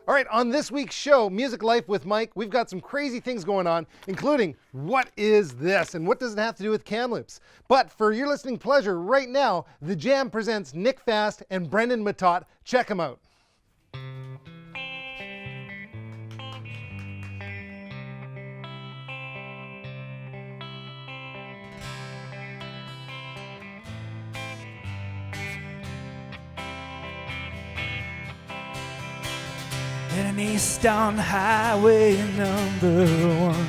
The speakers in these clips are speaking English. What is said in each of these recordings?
All right, on this week's show, Music Life with Mike, we've got some crazy things going on, including what is this and what does it have to do with Kamloops? But for your listening pleasure, right now, The Jam presents Nick Fast and Brendan Methot. Check them out. In an eastbound highway #1,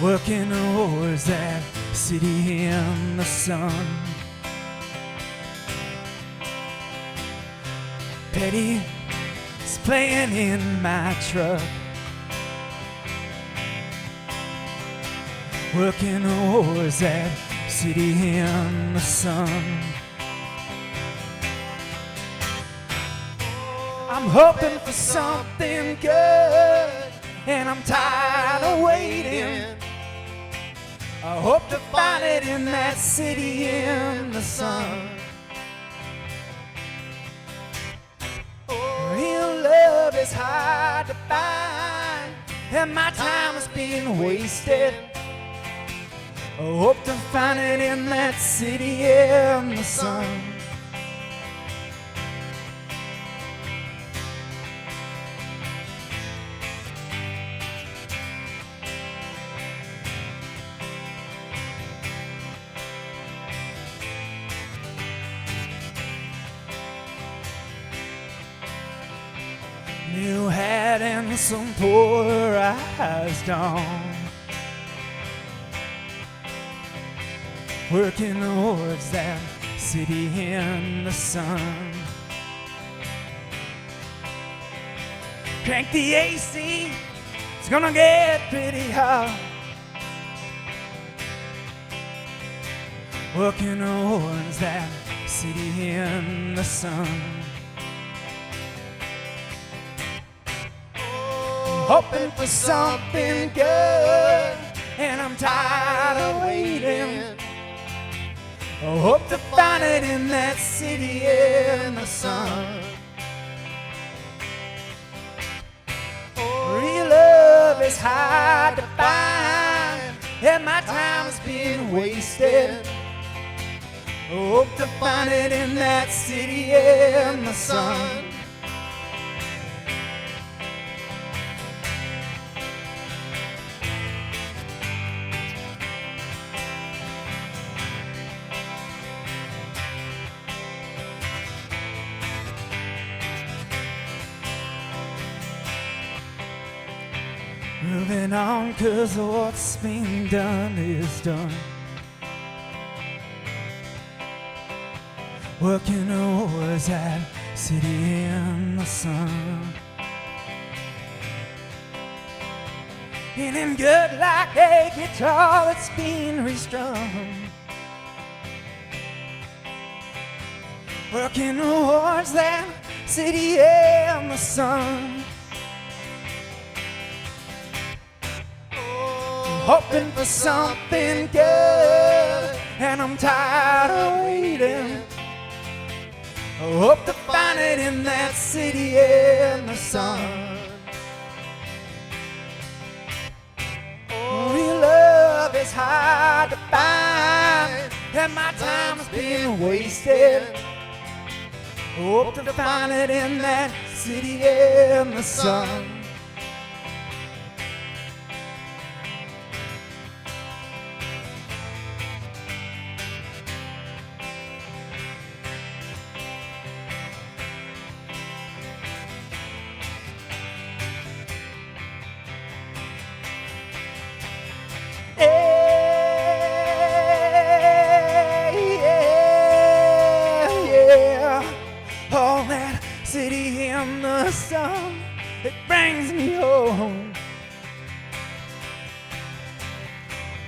working towards that city in the sun. Petty is playing in my truck, working towards that city in the sun. I'm hoping for something good, and I'm tired of waiting. I hope to find it in that city in the sun. Real love is hard to find, and my time is being wasted. I hope to find it in that city in the sun. New hat and some polarized on, working towards that city in the sun. Crank the AC, it's gonna get pretty hot. Working towards that city in the sun. Hoping for something good, and I'm tired of waiting. I hope to find it in that city in the sun. Real love is hard to find, and my time is being wasted. I hope to find it in that city in the sun. Moving on, 'cause what's been done is done. Working towards that city in the sun. Feeling good like a guitar that's been restrung. Working towards that city in the sun. Hoping for something good, and I'm tired of waiting. I hope to find it in that city in the sun. Real love is hard to find, and my time is being wasted. I hope to find it in that city in the sun. Oh, that city in the sun, it brings me home.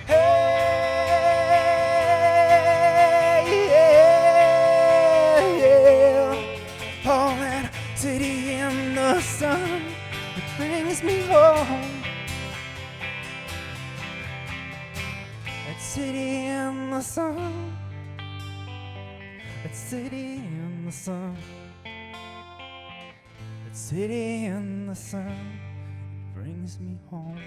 Hey, yeah. Oh, that city in the sun, it brings me home. That city in the sun, that city in the sun. That city in the sun brings me home.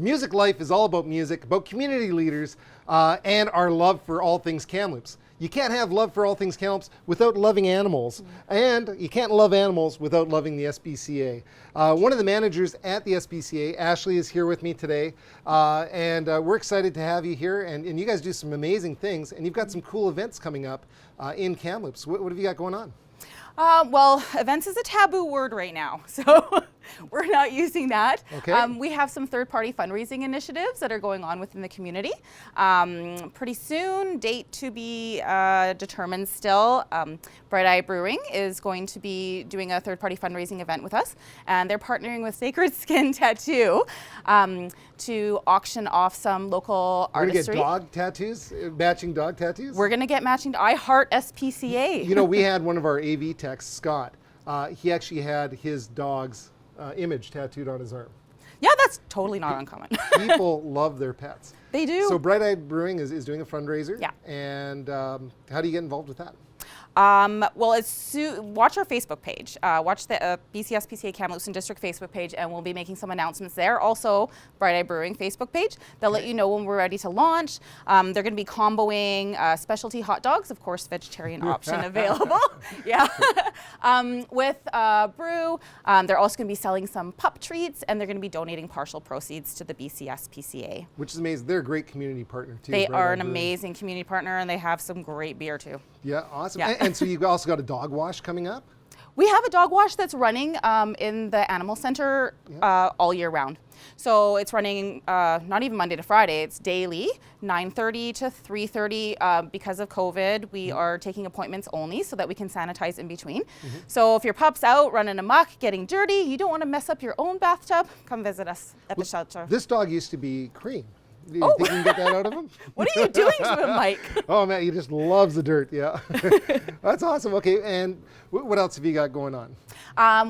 Music Life is all about music, about community leaders, and our love for all things Kamloops. You can't have love for all things Kamloops without loving animals, and you can't love animals without loving the SPCA. One of the managers at the SPCA, Ashley, is here with me today, and we're excited to have you here, and you guys do some amazing things, and you've got some cool events coming up in Kamloops. What have you got going on? Well, events is a taboo word right now, so we're not using that. Okay. We have some third-party fundraising initiatives that are going on within the community. Pretty soon, date to be determined still. Bright Eye Brewing is going to be doing a third-party fundraising event with us, and they're partnering with Sacred Skin Tattoo to auction off some local artistry. We're going to get dog tattoos, matching dog tattoos? We're going to get matching. I heart SPCA. You know, we had one of our AV techs, Scott. He actually had his dog's image tattooed on his arm. Yeah, that's totally not uncommon. People love their pets. They do. So Bright Eye Brewing is doing a fundraiser. Yeah. And how do you get involved with that? Well, watch our Facebook page. Watch the BCSPCA Kamloops and District Facebook page, and we'll be making some announcements there. Also, Bright Eye Brewing Facebook page. They'll let you know when we're ready to launch. They're going to be comboing specialty hot dogs, of course, vegetarian option available. Yeah. With brew. They're also going to be selling some pup treats, and they're going to be donating partial proceeds to the BCSPCA. Which is amazing. They're a great community partner, too. They Bright are Eye an Brewing. amazing community partner, and they have some great beer, too. Yeah, awesome. Yeah. And so you've also got a dog wash coming up? We have a dog wash that's running in the animal center all year round. So it's running not even Monday to Friday, it's daily, 9:30 to 3:30. Because of COVID, we are taking appointments only so that we can sanitize in between. So if your pup's out running amok, getting dirty, you don't want to mess up your own bathtub, come visit us at the shelter. This dog used to be cream. Do you think you can get that out of him? What are you doing to him, Mike? Oh, man, he just loves the dirt, yeah. That's awesome. Okay, and what else have you got going on?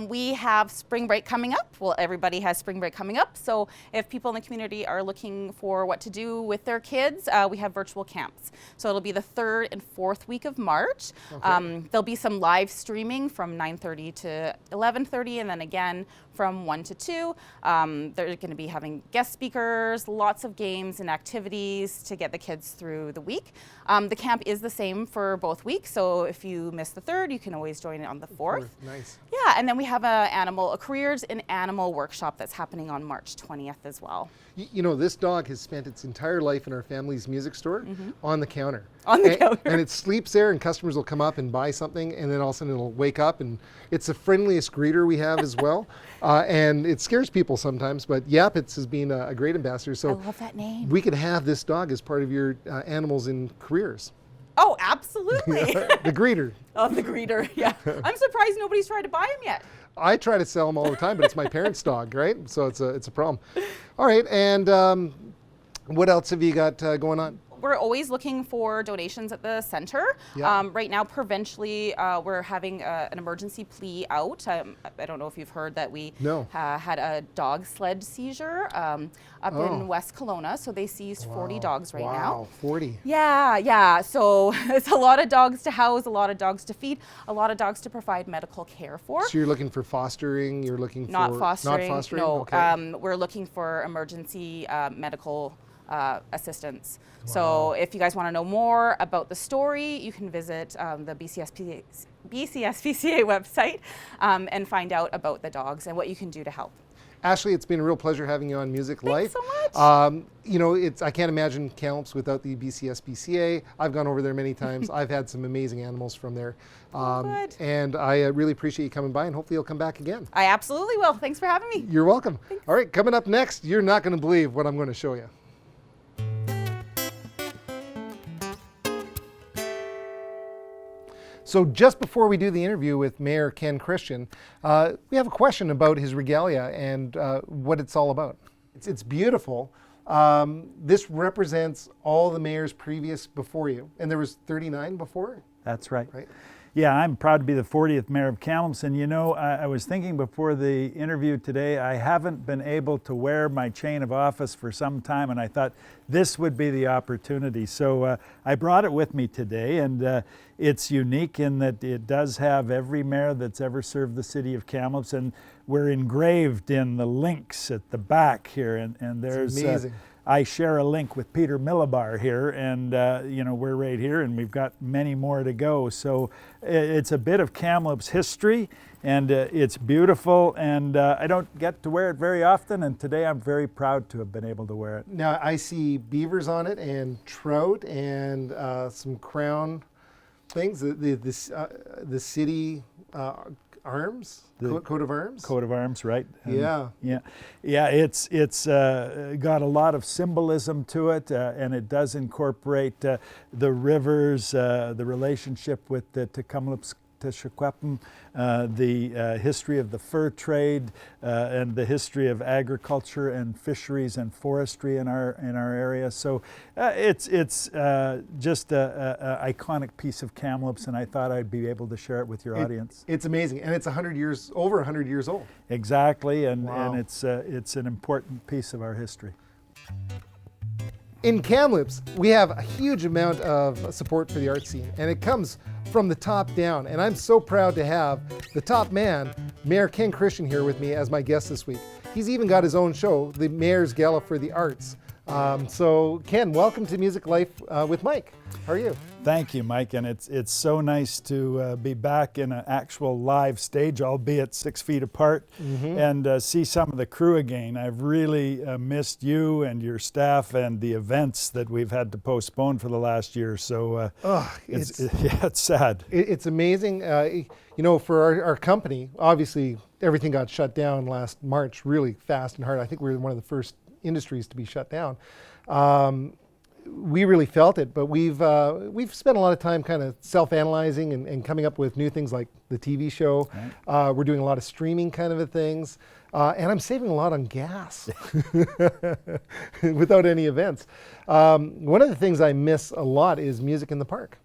We have spring break coming up. Well, everybody has spring break coming up. So if people in the community are looking for what to do with their kids, we have virtual camps. So it'll be the 3rd and 4th week of March. Okay. There'll be some live streaming from 9:30 to 11:30, and then again from 1 to 2. They're going to be having guest speakers, lots of games and activities to get the kids through the week. The camp is the same for both weeks. So if you miss the 3rd, you can always join it on the 4th. Nice. Yeah, and then we have a careers in animal workshop that's happening on March 20th as well. You know, this dog has spent its entire life in our family's music store on the counter. On the counter. And it sleeps there, and customers will come up and buy something, and then all of a sudden it'll wake up, and it's the friendliest greeter we have as well. And it scares people sometimes, but Yapits has been a great ambassador. So I love that name. We could have this dog as part of your animals in careers. Oh, absolutely. The greeter. Oh, the greeter, yeah. I'm surprised nobody's tried to buy him yet. I try to sell them all the time, but it's my parents' dog, right? So it's a problem. All right, and what else have you got going on? We're always looking for donations at the center. Yeah. Right now, provincially, we're having an emergency plea out. I don't know if you've heard that we had a dog sled seizure up in West Kelowna. So they seized 40 dogs right now. Wow, 40. Yeah. So it's a lot of dogs to house, a lot of dogs to feed, a lot of dogs to provide medical care for. So you're looking for fostering, you're looking for... Not fostering, no. Okay. We're looking for emergency medical assistance. Wow. So if you guys want to know more about the story, you can visit the BCSPCA website and find out about the dogs and what you can do to help. Ashley, it's been a real pleasure having you on Music Life. Thanks so much. You know, I can't imagine Kamloops without the BCSPCA. I've gone over there many times. I've had some amazing animals from there. Good. And I really appreciate you coming by, and hopefully you'll come back again. I absolutely will. Thanks for having me. You're welcome. Thanks. All right, coming up next, you're not going to believe what I'm going to show you. So just before we do the interview with Mayor Ken Christian, we have a question about his regalia and what it's all about. It's beautiful. This represents all the mayors previous before you, and there was 39 before? That's right. Right. Yeah, I'm proud to be the 40th mayor of Kamloops, and you know, I was thinking before the interview today, I haven't been able to wear my chain of office for some time, and I thought this would be the opportunity. So I brought it with me today, and it's unique in that it does have every mayor that's ever served the city of Kamloops, and we're engraved in the links at the back here, and there's it's amazing. I share a link with Peter Millibar here, and you know, we're right here, and we've got many more to go. So it's a bit of Kamloops history, and it's beautiful, and I don't get to wear it very often, and today I'm very proud to have been able to wear it. Now I see beavers on it and trout and some crown things. The city arms, coat of arms. Coat of arms, right? Yeah. Yeah. It's got a lot of symbolism to it, and it does incorporate the rivers, the relationship with the Kamloops Teshekweppem, the history of the fur trade, and the history of agriculture and fisheries and forestry in our area. So it's just a iconic piece of Kamloops, and I thought I'd be able to share it with your audience. It's amazing, and it's over 100 years old. Exactly, and Wow. and it's an important piece of our history. In Kamloops, we have a huge amount of support for the art scene, and it comes from the top down. And I'm so proud to have the top man, Mayor Ken Christian, here with me as my guest this week. He's even got his own show, the Mayor's Gala for the Arts. So Ken, welcome to Music Life with Mike. How are you? Thank you, Mike, and it's so nice to be back in an actual live stage, albeit 6 feet apart, and see some of the crew again. I've really missed you and your staff and the events that we've had to postpone for the last year. So it's sad. It's amazing. You know, for our company, obviously everything got shut down last March really fast and hard. I think we were one of the first industries to be shut down. We really felt it, but we've spent a lot of time kind of self-analyzing and coming up with new things like the TV show. Right. We're doing a lot of streaming kind of things, and I'm saving a lot on gas without any events. One of the things I miss a lot is music in the park.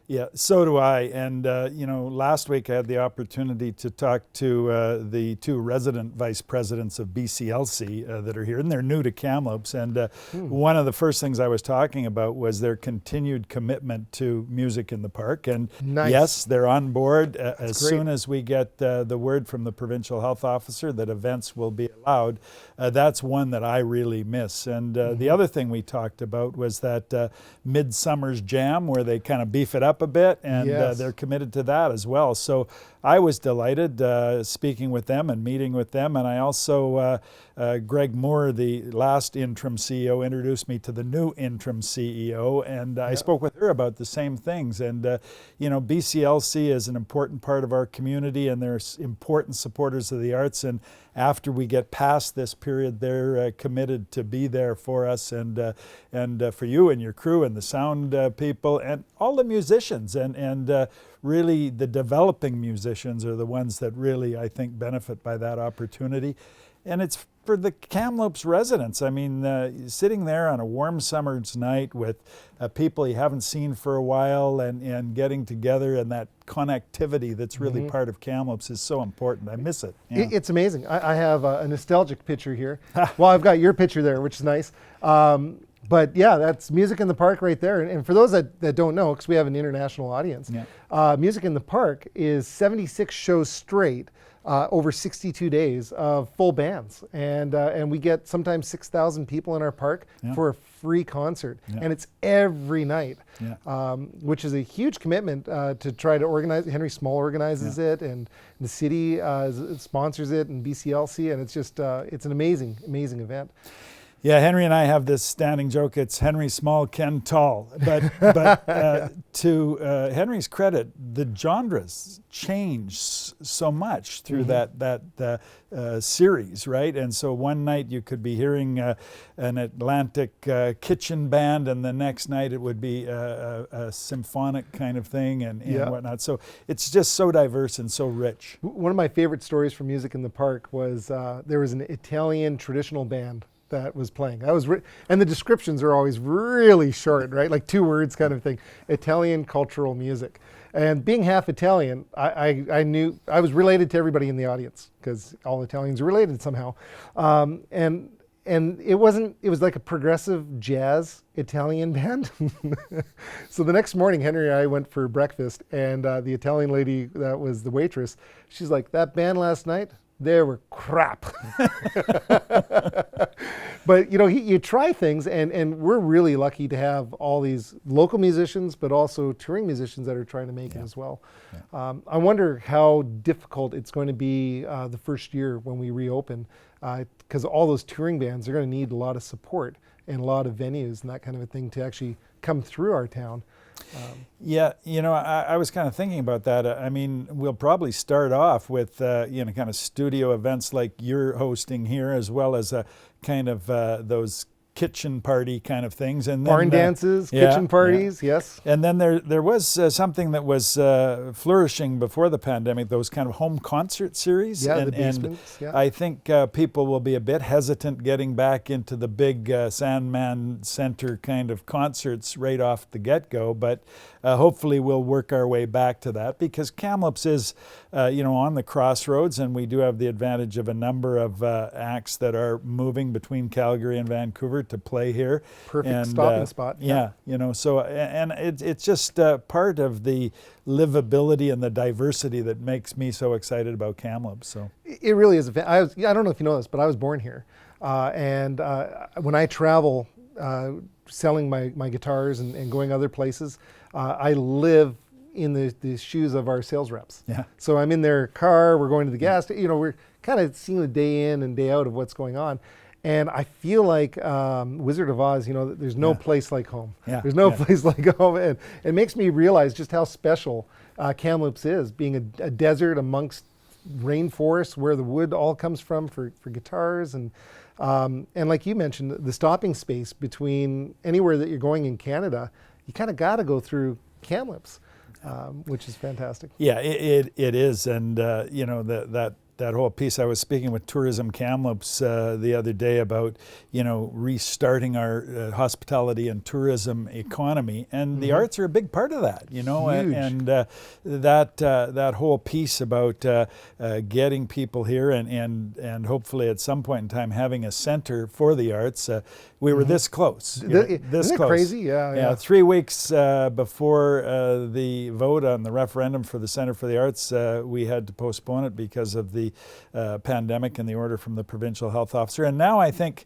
Yeah, so do I. And, you know, last week I had the opportunity to talk to the two resident vice presidents of BCLC that are here, and they're new to Kamloops. And one of the first things I was talking about was their continued commitment to music in the park. And nice. Yes, they're on board. As soon as we get the word from the provincial health officer that events will be allowed, that's one that I really miss. And the other thing we talked about was that Midsummer's Jam, where they kind of beef it up a bit, and they're committed to that as well. So I was delighted speaking with them and meeting with them, and I also, Greg Moore, the last interim CEO, introduced me to the new interim CEO, and I spoke with her about the same things. And you know, BCLC is an important part of our community, and they're important supporters of the arts, and after we get past this period, they're committed to be there for us and for you and your crew and the sound people and all the musicians, and really the developing musicians are the ones that really, I think, benefit by that opportunity. And it's for the Kamloops residents. I mean, sitting there on a warm summer's night with people you haven't seen for a while and getting together, and that connectivity that's really part of Kamloops is so important. I miss it. Yeah. It's amazing. I have a nostalgic picture here. Well, I've got your picture there, which is nice. But yeah, that's Music in the Park right there. And for those that don't know, because we have an international audience, Music in the Park is 76 shows straight over 62 days of full bands. And we get sometimes 6,000 people in our park for a free concert. And it's every night, which is a huge commitment to try to organize. Henry Small organizes it, and the city sponsors it, and BCLC, and it's just, it's an amazing, amazing event. Yeah, Henry and I have this standing joke. It's Henry Small, Ken Tall. But to Henry's credit, the genres change so much through that series, right? And so one night you could be hearing an Atlantic kitchen band, and the next night it would be a symphonic kind of thing and whatnot. So it's just so diverse and so rich. One of my favorite stories from Music in the Park was there was an Italian traditional band that was playing. And the descriptions are always really short, right? Like 2 words kind of thing. Italian cultural music. And being half Italian, I knew I was related to everybody in the audience because all Italians are related somehow. And it was like a progressive jazz Italian band. So the next morning, Henry and I went for breakfast, and the Italian lady that was the waitress, she's like, that band last night, they were crap. But you try things, and we're really lucky to have all these local musicians, but also touring musicians that are trying to make it as well. Yeah. I wonder how difficult it's going to be the first year when we reopen, because all those touring bands are going to need a lot of support and a lot of venues and that kind of a thing to actually come through our town. I was kind of thinking about that. I mean, we'll probably start off with, kind of studio events like you're hosting here, as well as kind of those kitchen party kind of things, and then, barn dances, kitchen parties, yes. And then there was something that was flourishing before the pandemic, those kind of home concert series. Yeah, the basements. And I think people will be a bit hesitant getting back into the big Sandman Center kind of concerts right off the get-go, but hopefully we'll work our way back to that, because Kamloops is, on the crossroads, and we do have the advantage of a number of acts that are moving between Calgary and Vancouver to play here. Perfect stopping spot. Yeah, so and it's just part of the livability and the diversity that makes me so excited about Kamloops. So it really is. I don't know if you know this, but I was born here, and when I travel selling my guitars and going other places, I live in the shoes of our sales reps. Yeah. So I'm in their car. We're going to the gas station. We're kind of seeing the day in and day out of what's going on. And I feel like Wizard of Oz, there's no place like home. Yeah. There's no place like home. And it makes me realize just how special Kamloops is, being a desert amongst rainforests where the wood all comes from for guitars. And like you mentioned, the stopping space between anywhere that you're going in Canada, you kind of got to go through Kamloops, which is fantastic. Yeah, it is. And, that whole piece, I was speaking with Tourism Kamloops the other day about, restarting our hospitality and tourism economy, and the arts are a big part of that, Huge. And that whole piece about getting people here and hopefully at some point in time having a center for the arts. We were this close. Isn't it crazy? Yeah. 3 weeks before the vote on the referendum for the Center for the Arts, we had to postpone it because of the pandemic and the order from the provincial health officer. And now I think,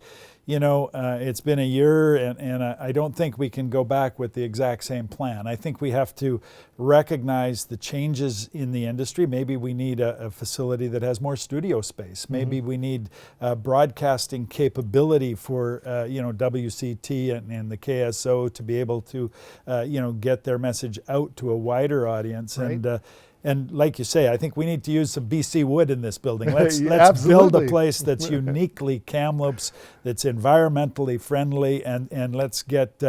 it's been a year, and I don't think we can go back with the exact same plan. I think we have to recognize the changes in the industry. Maybe we need a facility that has more studio space. Maybe we need broadcasting capability for, WCT and the KSO to be able to, get their message out to a wider audience. Right. And like you say, I think we need to use some BC wood in this building. Let's build a place that's uniquely Kamloops, that's environmentally friendly, and let's get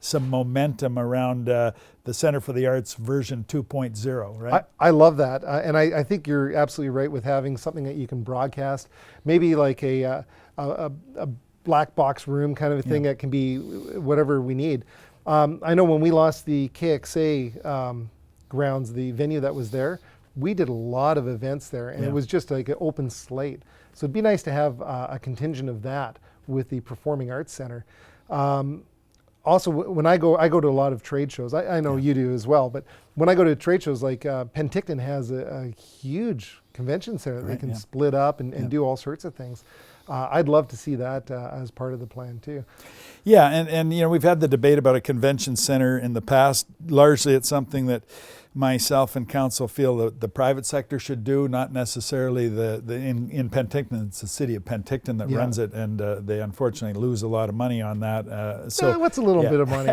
some momentum around the Center for the Arts version 2.0, right? I love that. And I think you're absolutely right with having something that you can broadcast, maybe like a black box room kind of a thing that can be whatever we need. I know when we lost the KXA grounds, the venue that was there, we did a lot of events there, and it was just like an open slate. So it'd be nice to have a contingent of that with the Performing Arts Center. Also, when I go to a lot of trade shows. I know you do as well, but when I go to trade shows, like Penticton has a huge convention center that they can split up and do all sorts of things. I'd love to see that as part of the plan too. Yeah, and we've had the debate about a convention center in the past. Largely, it's something that myself and council feel that the private sector should do, not necessarily in Penticton. It's the city of Penticton that runs it, and they unfortunately lose a lot of money on that. So what's a little bit of money?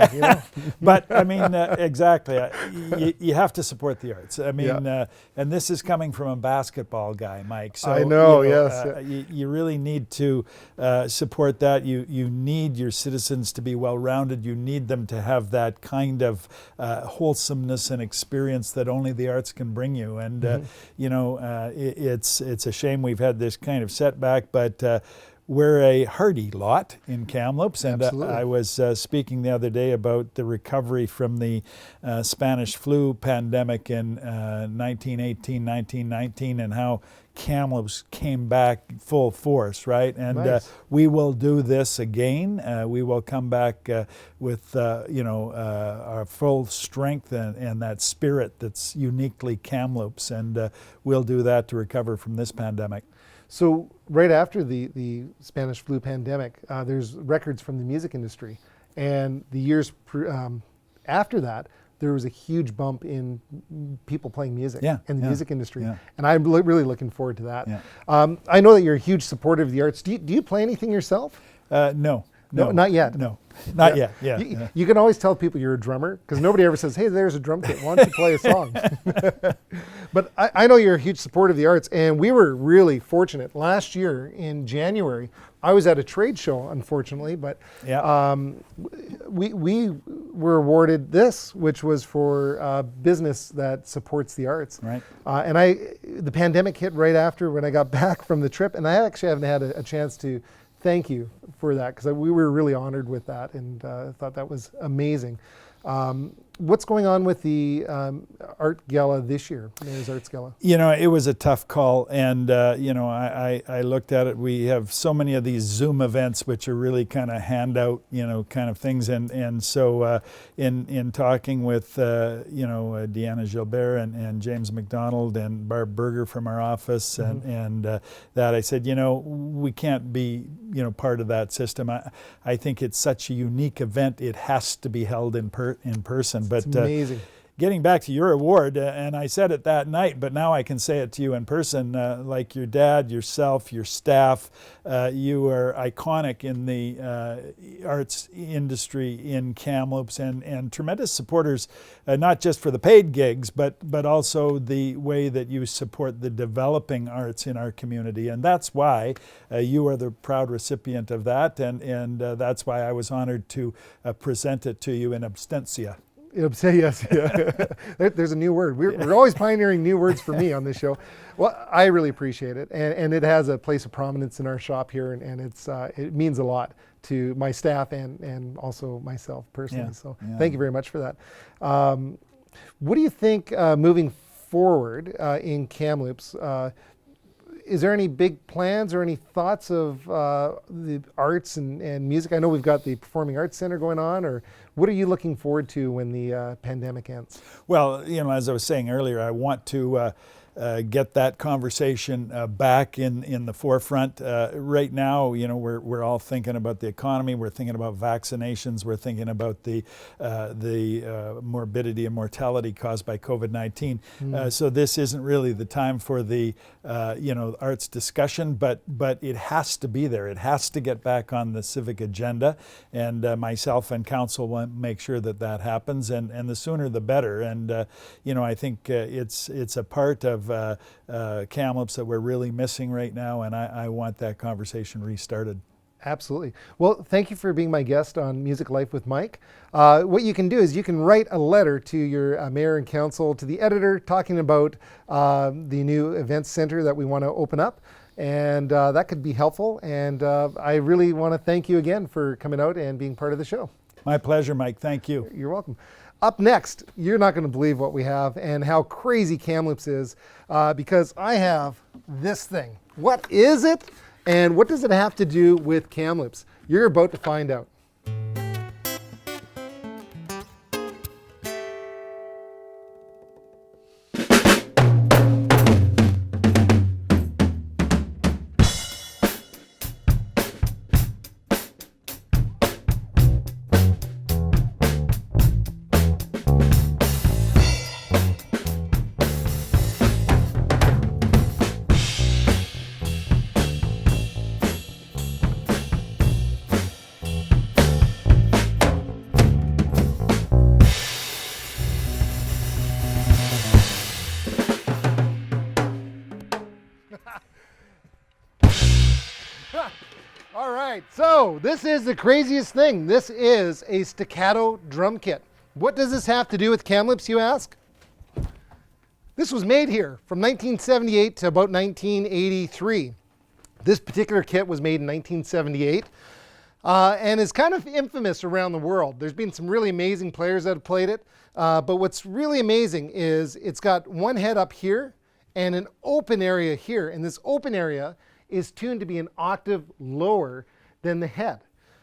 But I mean, exactly. You have to support the arts. I mean, and this is coming from a basketball guy, Mike. So I know. You really need to support that. You need your citizens to be well-rounded. You need them to have that kind of wholesomeness and experience that only the arts can bring you. And it's a shame we've had this kind of setback, but we're a hardy lot in Kamloops, and Absolutely. I was speaking the other day about the recovery from the Spanish flu pandemic in 1918, 1919, and how Kamloops came back full force, right? And Nice. we will do this again. We will come back with our full strength and that spirit that's uniquely Kamloops, and we'll do that to recover from this pandemic. So right after the Spanish flu pandemic, there's records from the music industry, and the years after that, there was a huge bump in people playing music in the music industry, and I'm really looking forward to that. Yeah. I know that you're a huge supporter of the arts. Do you play anything yourself? No, not yet. No, not yet. Yeah, You can always tell people you're a drummer because nobody ever says, "Hey, there's a drum kit. Why don't you play a song?" But I know you're a huge supporter of the arts, and we were really fortunate. Last year in January, I was at a trade show, unfortunately, but we were awarded this, which was for business that supports the arts. Right. And the pandemic hit right after when I got back from the trip, and I actually haven't had a chance to thank you for that because we were really honored with that, and thought that was amazing. What's going on with the art gala this year, Mayor's Arts Gala? You know, it was a tough call, and I looked at it. We have so many of these Zoom events, which are really kind of handout, kind of things, and so in talking with Deanna Gilbert and James McDonald and Barb Berger from our office, and that I said, we can't be part of that system. I think it's such a unique event; it has to be held in person. But it's amazing. Getting back to your award, and I said it that night, but now I can say it to you in person, like your dad, yourself, your staff, you are iconic in the arts industry in Kamloops, and tremendous supporters, not just for the paid gigs, but also the way that you support the developing arts in our community. And that's why you are the proud recipient of that, and that's why I was honored to present it to you in absentia. Yes, yeah. There's a new word. We're always pioneering new words for me on this show. Well, I really appreciate it, and it has a place of prominence in our shop here, and it means a lot to my staff and also myself personally. So thank you very much for that. What do you think moving forward in Kamloops? Is there any big plans or any thoughts of the arts and music? I know we've got the Performing Arts Center going on, or what are you looking forward to when the pandemic ends? Well, as I was saying earlier, I want to get that conversation back in the forefront. Right now, we're all thinking about the economy. We're thinking about vaccinations. We're thinking about the morbidity and mortality caused by COVID-19. So this isn't really the time for the arts discussion, but it has to be there. It has to get back on the civic agenda, and myself and council want to make sure that happens, and the sooner the better. And I think it's a part of Kamloops that we're really missing right now, and I want that conversation restarted. Absolutely. Well, thank you for being my guest on Music Life with Mike. What you can do is you can write a letter to your mayor and council, to the editor, talking about the new events center that we want to open up, and that could be helpful. And I really want to thank you again for coming out and being part of the show. My pleasure, Mike. Thank you. You're welcome. Up next, you're not going to believe what we have and how crazy Kamloops is, because I have this thing. What is it, and what does it have to do with Kamloops? You're about to find out. All right, so this is the craziest thing. This is a Staccato Drum Kit. What does this have to do with Kamloops, you ask? This was made here from 1978 to about 1983. This particular kit was made in 1978 and is kind of infamous around the world. There's been some really amazing players that have played it, but what's really amazing is it's got one head up here and an open area here, and this open area is tuned to be an octave lower than the head.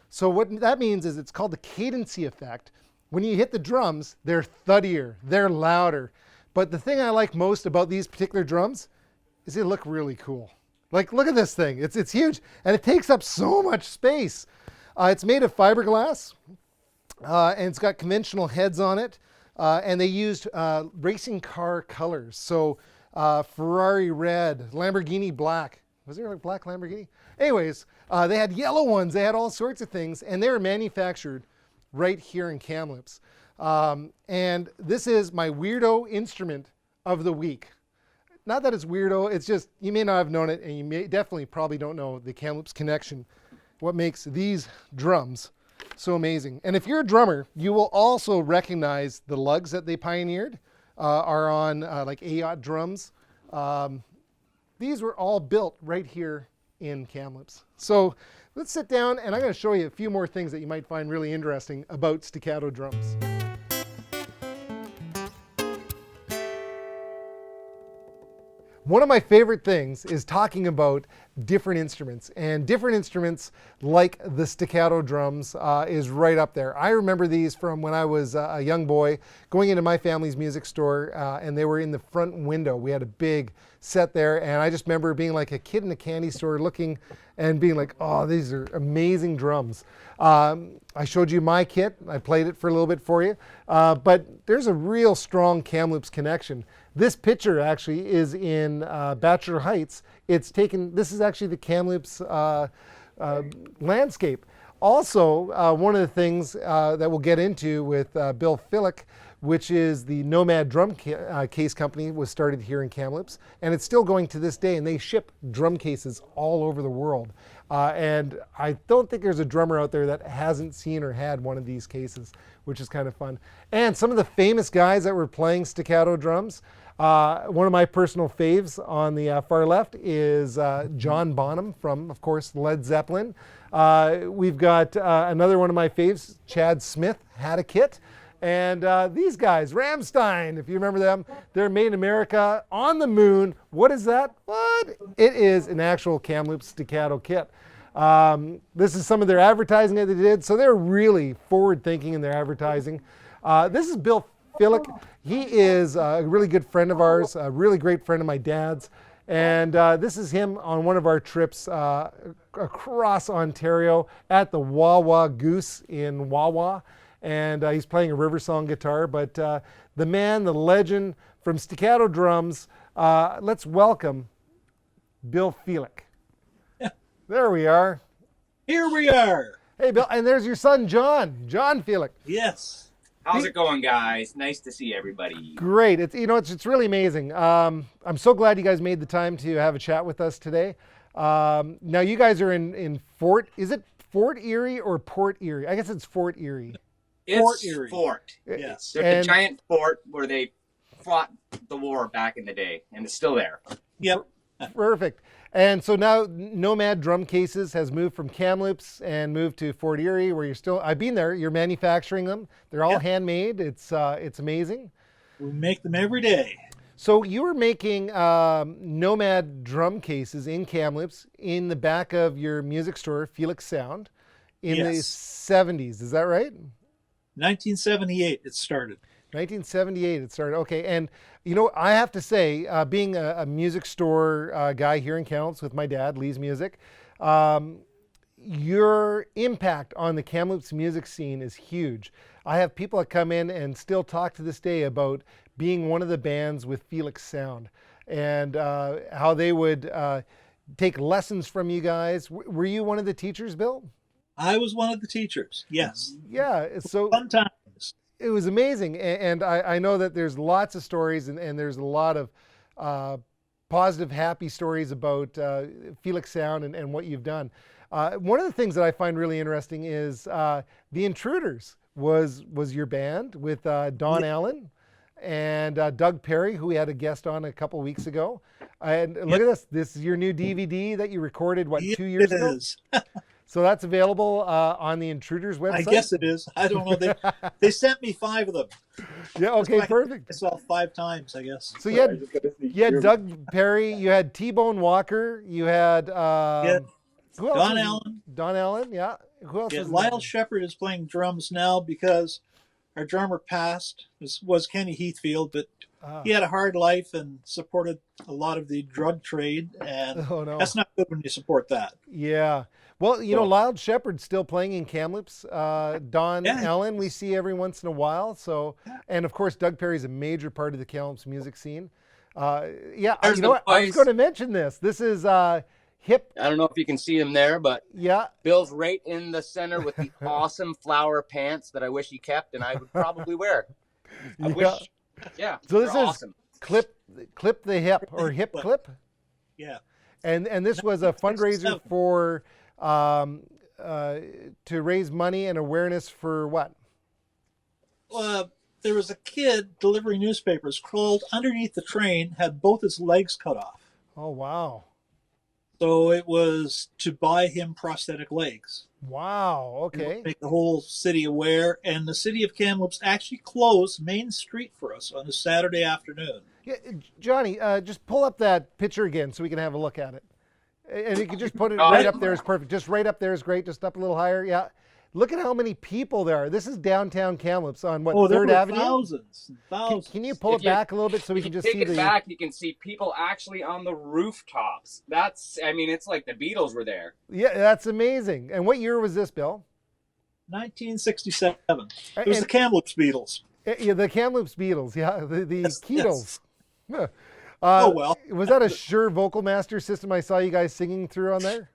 So what that means is it's called the cadency effect. When you hit the drums, they're thuddier, they're louder. But the thing I like most about these particular drums is they look really cool. Like, look at this thing. It's huge, and it takes up so much space. It's made of fiberglass, and it's got conventional heads on it, and they used racing car colors. So Ferrari red, Lamborghini black. Was there a black Lamborghini? Anyways, they had yellow ones. They had all sorts of things, and they were manufactured right here in Kamloops. And this is my weirdo instrument of the week. Not that it's weirdo, it's just, you may not have known it, and you may definitely probably don't know the Kamloops connection, what makes these drums so amazing. And if you're a drummer, you will also recognize the lugs that they pioneered are on like AOT drums. These were all built right here in Kamloops. So let's sit down and I'm going to show you a few more things that you might find really interesting about staccato drums. One of my favorite things is talking about different instruments, and different instruments like the staccato drums is right up there. I remember these from when I was a young boy going into my family's music store, and they were in the front window. We had a big set there, and I just remember being like a kid in a candy store looking and being like, oh, these are amazing drums. I showed you my kit. I played it for a little bit for you, but there's a real strong Kamloops connection. This picture actually is in Bachelor Heights. It's taken, this is actually the Kamloops landscape. Also, one of the things that we'll get into with Bill Filek, which is the Nomad Drum Case Company, was started here in Kamloops, and it's still going to this day, and they ship drum cases all over the world. And I don't think there's a drummer out there that hasn't seen or had one of these cases, which is kind of fun. And some of the famous guys that were playing staccato drums, one of my personal faves on the far left is John Bonham from, of course, Led Zeppelin. We've got another one of my faves, Chad Smith, had a kit. And these guys, Rammstein, if you remember them, they're made in America, on the moon. What is that? What? It is an actual Kamloops staccato kit. This is some of their advertising that they did. So they're really forward thinking in their advertising. This is Bill Phillip. He is a really good friend of ours, a really great friend of my dad's. And this is him on one of our trips across Ontario at the YWCA in Wawa. And he's playing a river song guitar. But the man, the legend from staccato drums, let's welcome Bill Filek. There we are. Here we are. Hey, Bill, and there's your son, John Filek. Yes. How's it going, guys? Nice to see everybody. Great. It's really amazing. I'm so glad you guys made the time to have a chat with us today. Now you guys are in Fort. Is it Fort Erie or Port Erie? I guess it's Fort Erie. It's Fort Erie. Fort. Yes. There's a giant fort where they fought the war back in the day, and it's still there. Yep. Perfect. And so now Nomad Drum Cases has moved from Kamloops and moved to Fort Erie, where you're still, I've been there, you're manufacturing them. They're all handmade. It's amazing. We make them every day. So you were making Nomad Drum Cases in Kamloops in the back of your music store, Felix Sound, in the 70s. Is that right? 1978 it started. 1978 it started. Okay, and you know, I have to say, being a music store guy here in Kamloops with my dad, Lee's Music, your impact on the Kamloops music scene is huge. I have people that come in and still talk to this day about being one of the bands with Felix Sound and how they would take lessons from you guys. Were you one of the teachers, Bill? I was one of the teachers, yes. Yeah, so fun times. It was amazing, and I know that there's lots of stories, and there's a lot of positive, happy stories about Felix Sound and what you've done. One of the things that I find really interesting is The Intruders was your band with Don Allen and Doug Perry, who we had a guest on a couple weeks ago. And look at this. This is your new DVD that you recorded, what, 2 years ago? It is. So that's available on the Intruders website? I guess it is. I don't know. They sent me 5 of them. Yeah, okay, perfect. Myself 5 times, I guess. So you had Doug Perry, you had T-Bone Walker, you had who else Don was- Allen. Don Allen, yeah. Who else? Yeah, was Lyle there? Shepard is playing drums now because our drummer passed. This was Kenny Heathfield, but he had a hard life and supported a lot of the drug trade, and Oh, no. that's not good when you support that. Yeah. Well, you know, Lyle Shepard's still playing in Kamloops. Don Yeah. Allen we see every once in a while. So, and of course, Doug Perry's a major part of the Kamloops music scene. Yeah, There's you know the what? I was voice. going to mention this. This is hip. I don't know if you can see him there, but Yeah. Bill's right in the center with the awesome flower pants that I wish he kept, and I would probably wear. I Yeah. wish. Yeah. So this they're is awesome. clip the hip or hip clip, Yeah. and this was a fundraiser 67. for to raise money and awareness for what? There was a kid delivering newspapers crawled underneath the train, had both his legs cut off. Oh wow, So it was to buy him prosthetic legs. wow. Okay. Make the whole city aware, and the city of Kamloops actually closed Main Street for us on a Saturday afternoon. Yeah, Johnny, just pull up that picture again so we can have a look at it. And you can just put it right up there is perfect. Just right up there is great. Just up a little higher. Yeah. Look at how many people there are. This is downtown Kamloops on what, there 3rd were Avenue? thousands and thousands. Can you pull If it you- back a little bit so we If can you just take see it the back, you can see people actually on the rooftops. I mean, it's like the Beatles were there. Yeah, that's amazing. And what year was this, Bill? 1967. It was And- the Kamloops Beatles. Yeah, the Kamloops Beatles. Yeah, the Yes, Keatles. Yeah. Oh, well. Was that a Shure Vocal Master system I saw you guys singing through on there?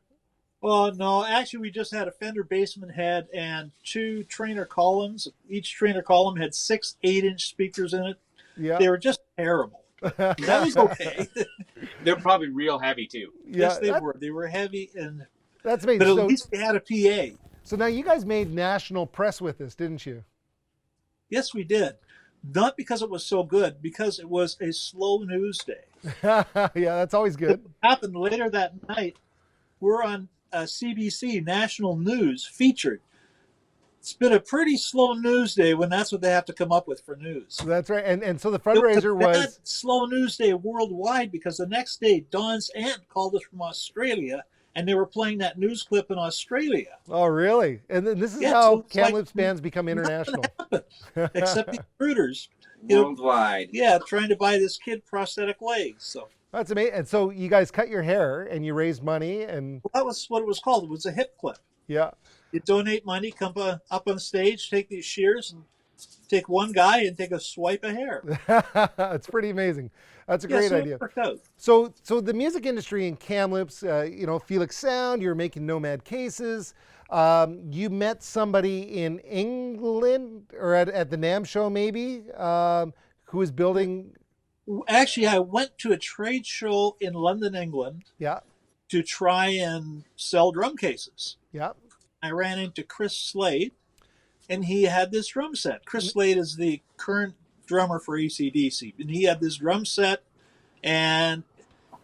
Well, no, actually, we just had a Fender basement head and 2 trainer columns. Each trainer column had 6 8-inch speakers in it. Yeah. They were just terrible. That was okay. They're probably real heavy too. Yes, they that- were. They were heavy, That's amazing. but at So, least we had a PA. so now you guys made national press with this, didn't you? Yes, we did. Not because it was so good, because it was a slow news day. Yeah, that's always good. Happened later that night. We're on CBC National News featured. It's been a pretty slow news day when that's what they have to come up with for news. That's right. And so the It was a fundraiser bad was slow news day worldwide because the next day Don's aunt called us from Australia and they were playing that news clip in Australia. oh really? And then this is Yeah, how so it's like- Kamloops bands become international. Except the intruders, you know, Worldwide. yeah, trying to buy this kid prosthetic legs. So That's amazing. And so you guys cut your hair and you raised money and that was what it was called. It was a hip clip. yeah. You donate money, come up on stage, take these shears, and take one guy and take a swipe of hair. It's pretty amazing. That's a Yeah, great so it idea. worked out. So the music industry in Kamloops, you know, Filek Sound, you're making Nomad cases. You met somebody in England or at the NAMM show maybe, who was building, Actually, I went to a trade show in London, England, yeah, to try and sell drum cases. yeah. I ran into Chris Slade, and he had this drum set. Chris Slade is the current drummer for AC/DC, and he had this drum set, and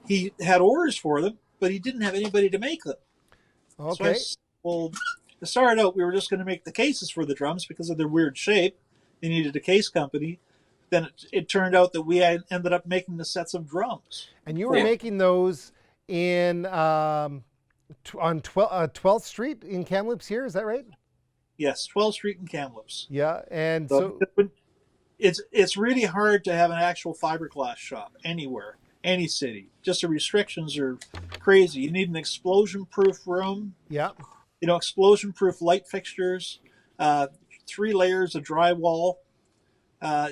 he had orders for them, but he didn't have anybody to make them. So I Okay. s- well, to start out, we were just going to make the cases for the drums because of their weird shape. They needed a case company. Then it turned out that we had ended up making the sets of drums. And you were Yeah. making those in on 12th Street in Kamloops here, is that right? Yes, 12th Street in Kamloops. Yeah. And So so it's really hard to have an actual fiberglass shop anywhere, any city. Just the restrictions are crazy. You need an explosion-proof room, yeah. you know, explosion-proof light fixtures, 3 layers of drywall.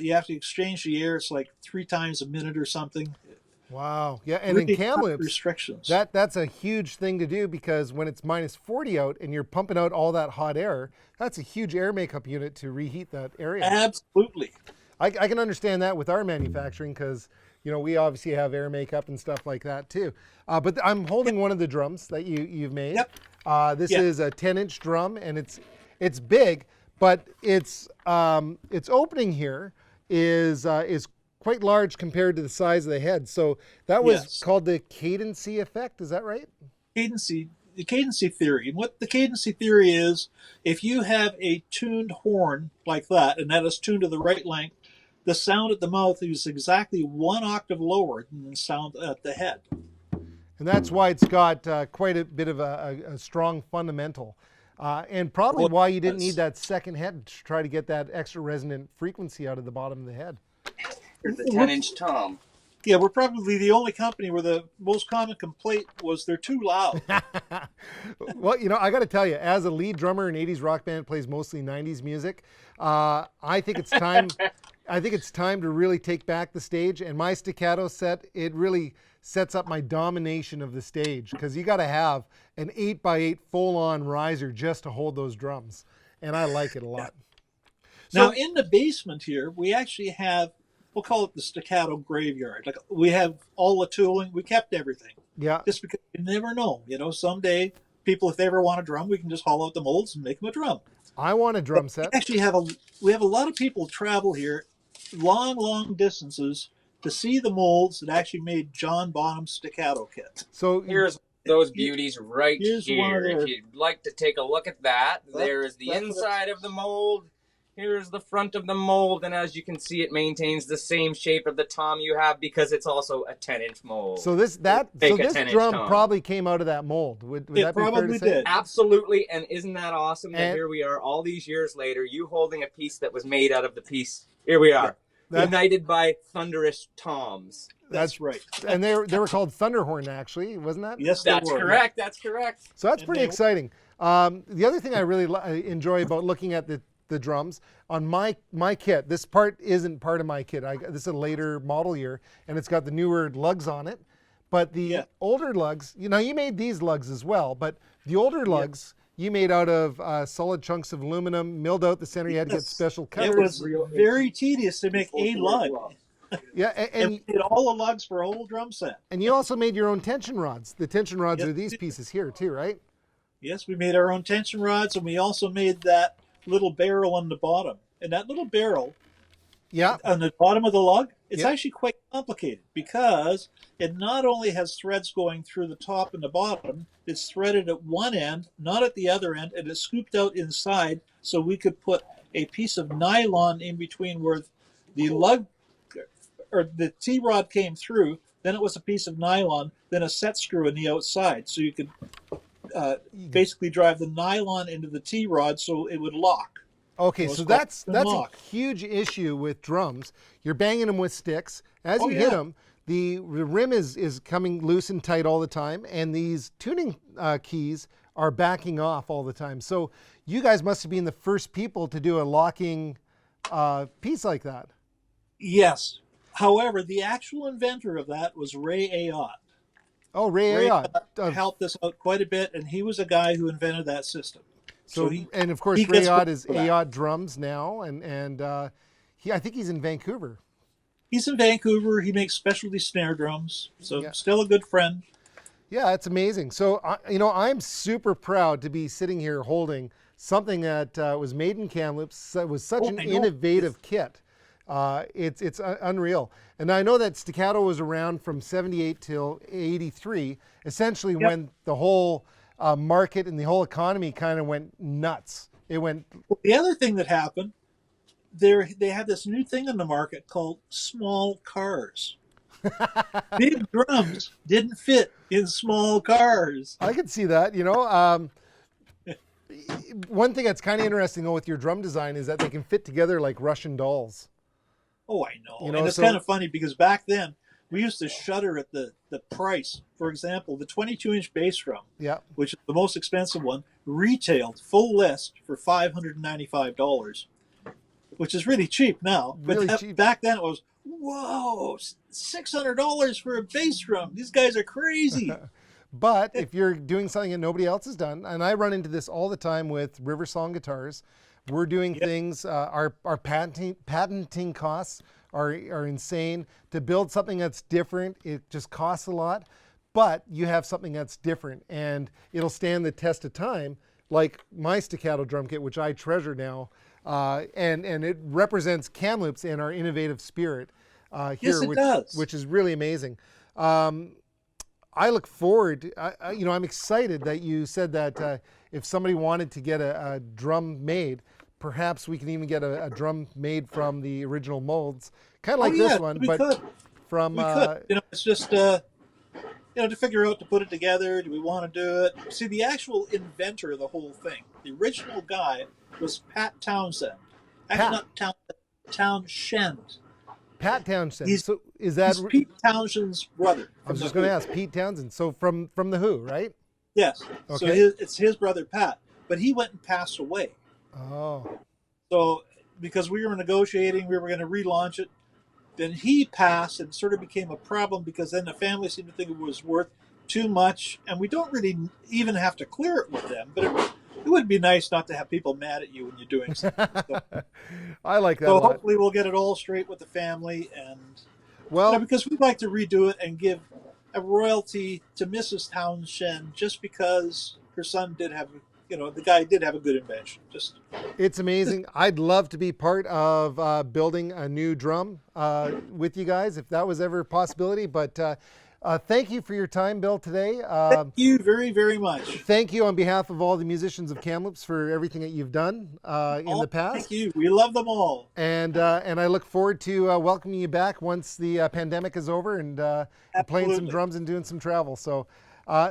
You have to exchange the air. It's like 3 times a minute or something. Wow. Yeah. And Really in tough Kamloops, restrictions. that's a huge thing to do because when it's minus 40 out and you're pumping out all that hot air, that's a huge air makeup unit to reheat that area. Absolutely. I can understand that with our manufacturing because, you know, we obviously have air makeup and stuff like that too. But I'm holding one of the drums that you've made. Yep. This Yeah. is a 10-inch drum and it's big, but its opening here is quite large compared to the size of the head. So that was Yes. called the cadency effect. Is that right? The cadency theory. And what the cadency theory is, if you have a tuned horn like that, and that is tuned to the right length, the sound at the mouth is exactly 1 octave lower than the sound at the head. And that's why it's got quite a bit of a strong fundamental. And probably why you didn't need that second head to try to get that extra resonant frequency out of the bottom of the head. Here's the 10-inch tom. Yeah, we're probably the only company where the most common complaint was they're too loud. Well, you know, I got to tell you, as a lead drummer in 80s rock band that plays mostly 90s music, I think it's time. I think it's time to really take back the stage. And my staccato set, it really sets up my domination of the stage, because you got to have an 8x8 full-on riser just to hold those drums, and I like it a lot. Now, in the basement here, we actually have, we'll call it the staccato graveyard. Like, we have all the tooling. We kept everything. Yeah. Just because you never know. You know, someday people, if they ever want a drum, we can just haul out the molds and make them a drum. I want a drum set. We actually we have a lot of people travel here long distances to see the molds that actually made John Bonham's staccato kit. So Here's those beauties right Here's one of here. their- If you'd like to take a look at that, there's the that's- inside of the mold. Here's the front of the mold, and as you can see, it maintains the same shape of the tom you have because it's also a 10-inch mold. So this Take a 10-inch drum tom. probably came out of that mold. Would It that be fair probably to say? did. Absolutely, and isn't that awesome that And- here we are all these years later, you holding a piece that was made out of the piece. Here we are, united by thunderous toms. That's right. And they were called Thunderhorn, actually, wasn't that? Yes, they That's were. correct, that's correct. So that's And pretty they- exciting. The other thing I really enjoy about looking at the drums on my kit, this part isn't part of my kit. This is a later model year, and it's got the newer lugs on it. But the older lugs, you know, you made these lugs as well, but the older lugs you made out of solid chunks of aluminum, milled out the center. You had to get special cutters. It was very tedious to make a lug. Yeah, And we did all the lugs for a whole drum set. and you also made your own tension rods. The tension rods Yes, are these pieces here too, right? Yes, we made our own tension rods, and we also made that little barrel on the bottom. And that little barrel Yeah. on the bottom of the lug, it's Yeah. actually quite complicated because it not only has threads going through the top and the bottom, it's threaded at one end, not at the other end, and it's scooped out inside so we could put a piece of nylon in between where the lug or the T-rod came through, then it was a piece of nylon, then a set screw in the outside, so you could basically drive the nylon into the T-rod so it would lock. Okay, So so it's that's called a lock. huge issue with drums. You're banging them with sticks. As Oh, you hit yeah. them, the rim is coming loose and tight all the time, and these tuning keys are backing off all the time. So you guys must have been the first people to do a locking piece like that. Yes. However, the actual inventor of that was Ray Ayotte. Oh, Ray Ray Ayotte. helped us out quite a bit, and he was a guy who invented that system. So he- and of course, he Ray gets Ayotte is for that. Ayotte Drums now, and I think he's in Vancouver. He's in Vancouver. He makes specialty snare drums, so Yeah. still a good friend. Yeah, it's amazing. So, you know, I'm super proud to be sitting here holding something that was made in Kamloops. It was such Oh, an I know. innovative kit. It's unreal. And I know that Staccato was around from 78 till 83, essentially when the whole market and the whole economy kind of went nuts. It went, The other thing that happened, they had this new thing on the market called small cars. Big drums didn't fit in small cars. I could see that, you know. One thing that's kind of interesting though with your drum design is that they can fit together like Russian dolls. Oh, I know. You know, And it's so- kind of funny because back then we used to shudder at the price. For example, the 22-inch bass drum, Yeah. which is the most expensive one, retailed full list for $595, which is really cheap now. Really But cheap. back then it was, whoa, $600 for a bass drum. These guys are crazy. But if you're doing something that nobody else has done, and I run into this all the time with River Song guitars, we're doing things, our patenting costs are insane. To build something that's different, it just costs a lot, but you have something that's different and it'll stand the test of time, like my Staccato Drum Kit, which I treasure now, and it represents Kamloops and our innovative spirit. here, Yes, it does. which is really amazing. I look forward. I'm excited that you said that if somebody wanted to get a drum made, perhaps we can even get a drum made from the original molds, kind of like this one, we but could. from. We could. It's just to figure out to put it together. Do we want to do it? See, the actual inventor of the whole thing, the original guy, was Pat Townsend. Actually, not Townsend. Townshend. Pat Townsend. He's, so is that he's Pete Townshend's brother. I was just going to ask, Pete Townsend. So from the Who, right? Yes. Okay. So it's his brother Pat, but he went and passed away. Oh. So because we were negotiating, we were going to relaunch it. Then he passed, and sort of became a problem because then the family seemed to think it was worth too much, and we don't really even have to clear it with them. But it would be nice not to have people mad at you when you're doing something. So, I like that. so a lot. hopefully we'll get it all straight with the family, and Well, because we'd like to redo it and give a royalty to Mrs. Townshend just because her son did have, the guy did have a good invention. it's amazing. I'd love to be part of building a new drum with you guys if that was ever a possibility. But thank you for your time, Bill, today. Thank you very, very much. Thank you on behalf of all the musicians of Kamloops for everything that you've done in the past. Thank you. We love them all. And I look forward to welcoming you back once the pandemic is over and playing some drums and doing some travel. So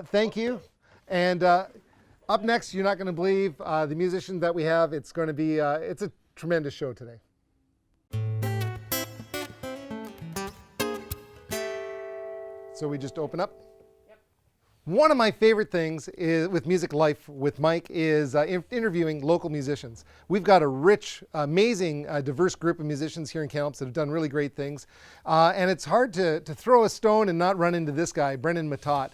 thank you. And up next, you're not going to believe the musicians that we have. It's going to be, it's a tremendous show today. So we just open up. One of my favorite things is with Music Life with Mike is interviewing local musicians. We've got a rich, amazing, diverse group of musicians here in Kamloops that have done really great things. And it's hard to throw a stone and not run into this guy, Brendan Methot.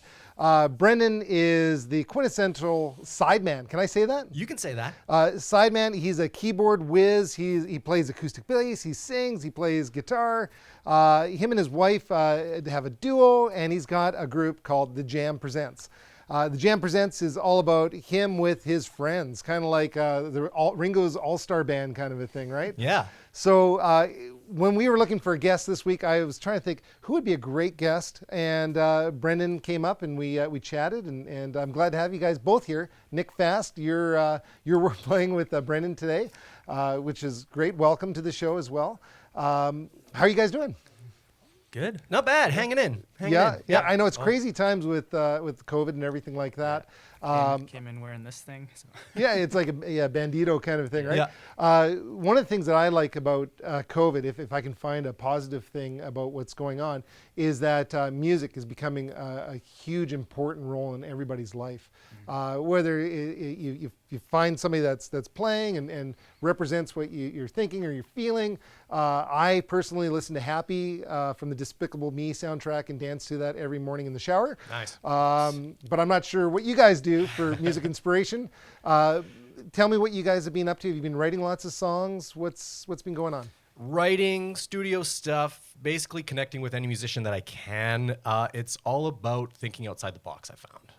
Brendan is the quintessential sideman. Can I say that? You can say that. Sideman, he's a keyboard whiz. He plays acoustic bass, he sings, he plays guitar. Him and his wife have a duo, and he's got a group called The Jam Presents. The Jam Presents is all about him with his friends, kind of like Ringo's All-Star Band kind of a thing, right? Yeah. So when we were looking for a guest this week, I was trying to think who would be a great guest, and Brendan came up, and we chatted, and I'm glad to have you guys both here. Nick Fast, you're playing with Brendan today, which is great. Welcome to the show as well. How are you guys doing? Good. Not bad. Hanging in. Yeah. I know it's crazy times with COVID and everything like that. Came in wearing this thing. So. Yeah, it's like a bandito kind of thing, right? Yeah. One of the things that I like about COVID, if I can find a positive thing about what's going on, is that music is becoming a huge, important role in everybody's life. Whether you find somebody that's playing and represents what you're thinking or you're feeling. I personally listen to Happy from the Despicable Me soundtrack and dance to that every morning in the shower. Nice. But I'm not sure what you guys do for music inspiration. Tell me what you guys have been up to. Have you been writing lots of songs? What's been going on? Writing, studio stuff, basically connecting with any musician that I can. It's all about thinking outside the box, I found.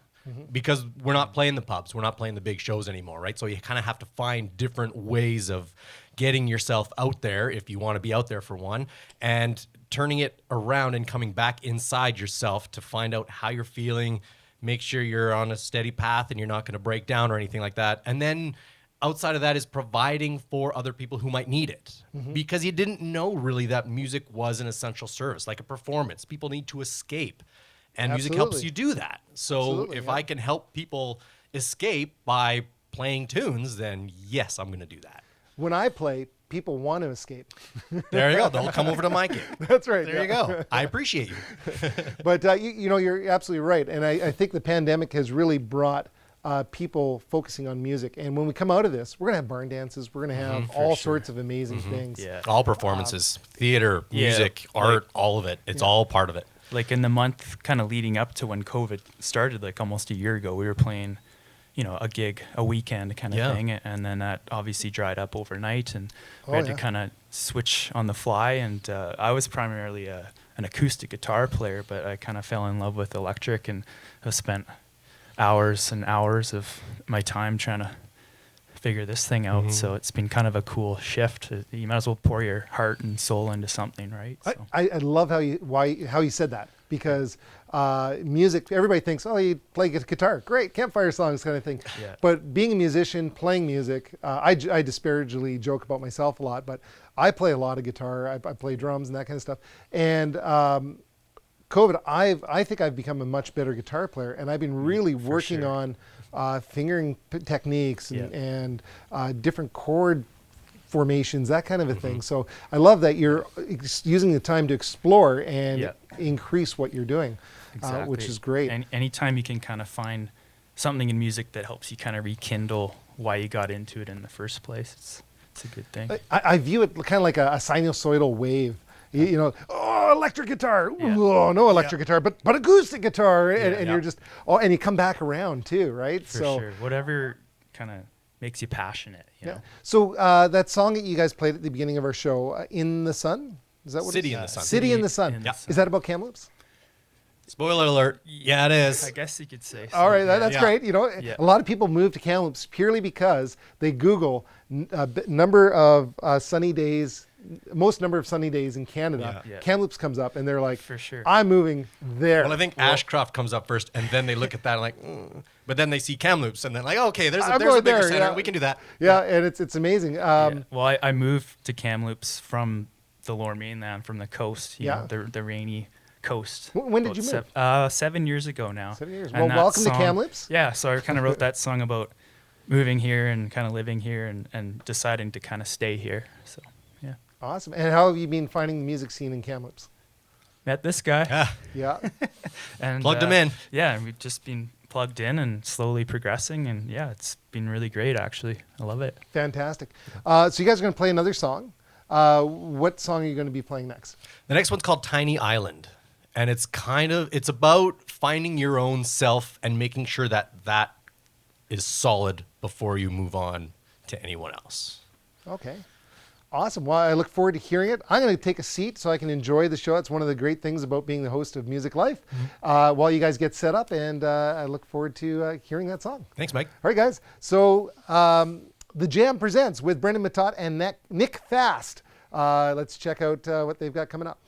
Because we're not playing the pubs, we're not playing the big shows anymore, right? So you kind of have to find different ways of getting yourself out there if you want to be out there for one, and turning it around and coming back inside yourself to find out how you're feeling, make sure you're on a steady path and you're not going to break down or anything like that. And then outside of that is providing for other people who might need it. Because you didn't know really that music was an essential service, like a performance. People need to escape. And music helps you do that. So if I can help people escape by playing tunes, then yes, I'm going to do that. When I play, people want to escape. There you go. They'll come over to my gig. That's right. There you go. I appreciate you. But you're absolutely right. And I think the pandemic has really brought people focusing on music. And when we come out of this, we're going to have barn dances. We're going to have all sorts of amazing things. Yeah. All performances, theater, music, art, all of it. It's all part of it. Like in the month kind of leading up to when COVID started, like almost a year ago, we were playing, a gig, a weekend kind of thing. And then that obviously dried up overnight, and we had to kind of switch on the fly. And I was primarily an acoustic guitar player, but I kind of fell in love with electric and have spent hours and hours of my time trying to figure this thing out. So it's been kind of a cool shift. You might as well pour your heart and soul into something, right? So. I love how you said that, because music, everybody thinks, oh, you play guitar, great, campfire songs kind of thing. Yeah. But being a musician, playing music, I disparagingly joke about myself a lot, but I play a lot of guitar. I play drums and that kind of stuff. And COVID, I think I've become a much better guitar player, and I've been really working on fingering techniques and different chord formations, that kind of a thing. So I love that you're using the time to explore and increase what you're doing, which is great. And anytime you can kind of find something in music that helps you kind of rekindle why you got into it in the first place, it's a good thing. I view it kind of like a sinusoidal wave. You know, oh, electric guitar. Oh, no electric guitar, but acoustic guitar, and you're just and you come back around too, right? For sure. Whatever kind of makes you passionate. You know? So that song that you guys played at the beginning of our show, "In the Sun," is that what? City in the Sun. City in the Sun. Is that about Kamloops? Spoiler alert. Yeah, it is. I guess you could say so. All right, that's great. You know, a lot of people move to Kamloops purely because they Google number of sunny days. Most number of sunny days in Canada, Kamloops comes up, and they're like, for sure, I'm moving there. Well, I think Ashcroft comes up first, and then they look at that and like, but then they see Kamloops, and then like, okay, there's a bigger center. We can do that. Yeah, and it's amazing. Well, I moved to Kamloops from the Lower Mainland, from the coast, you know, the rainy coast. When did you move? 7 years ago now. 7 years. Well, welcome to Kamloops. Yeah, so I kind of wrote that song about moving here and kind of living here and deciding to kind of stay here. So. Awesome. And how have you been finding the music scene in Kamloops? Met this guy. Yeah. And plugged him in. Yeah, and we've just been plugged in and slowly progressing, and it's been really great, actually. I love it. Fantastic. So you guys are going to play another song. What song are you going to be playing next? The next one's called Tiny Island, and it's about finding your own self and making sure that is solid before you move on to anyone else. Okay. Awesome. Well, I look forward to hearing it. I'm going to take a seat so I can enjoy the show. It's one of the great things about being the host of Music Life. While you guys get set up, and I look forward to hearing that song. Thanks, Mike. All right, guys. So The Jam presents with Brendan Methot and Nick Fast. Let's check out what they've got coming up.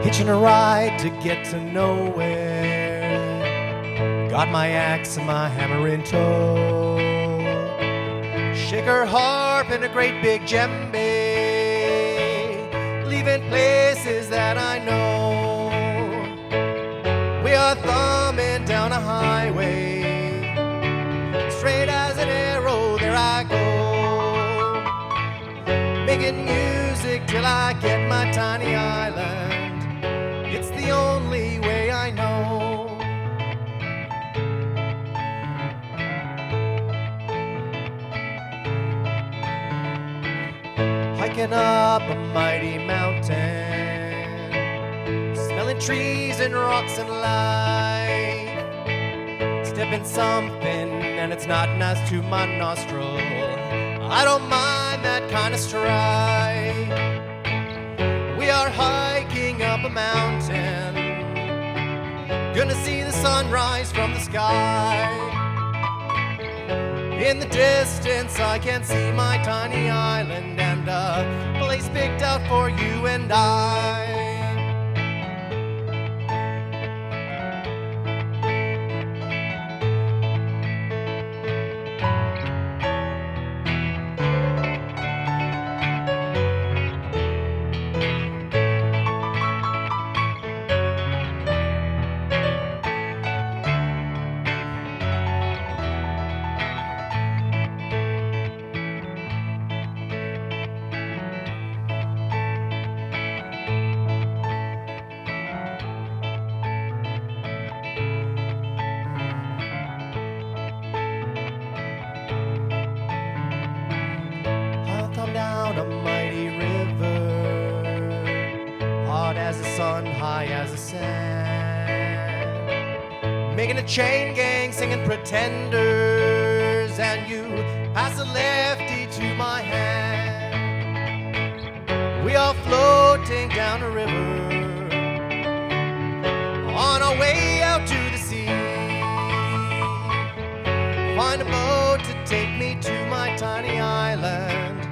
Hitching a ride to get to nowhere. Got my axe and my hammer in tow. Shaker harp and a great big djembe. Leaving places that I know. We are thumbing down a highway. Straight as an arrow, there I go. Making music till I get my tiny island. It's the only way I know. Hiking up a mighty mountain, smelling trees and rocks and life. Stepping something and it's not nice to my nostril. I don't mind that kind of strife. We are hiking up a mountain, gonna see the sunrise from the sky. In the distance I can see my tiny island and a place picked out for you and I. sun high as the sand, making a chain gang singing Pretenders, and you pass a lefty to my hand. We are floating down a river on our way out to the sea. Find a boat to take me to my tiny island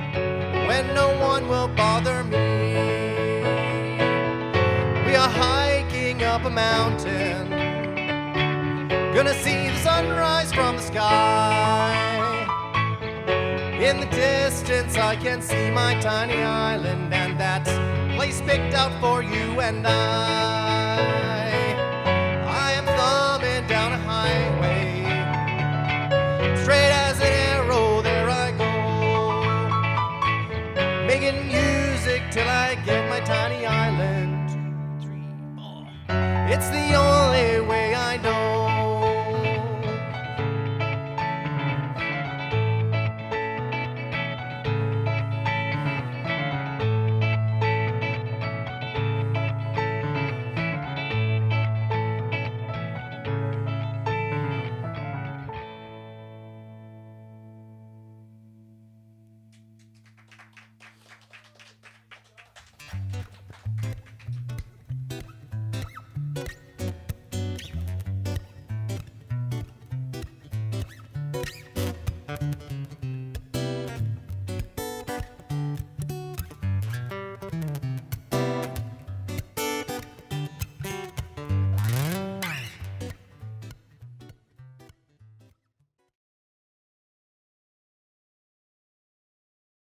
when no one will bother me. We are hiking up a mountain, gonna see the sunrise from the sky. In the distance I can see my tiny island, and that place picked out for you and I am thumbing down a highway, straight as an arrow, there I go, making music till I get my tiny island. 2, 3, 4. It's the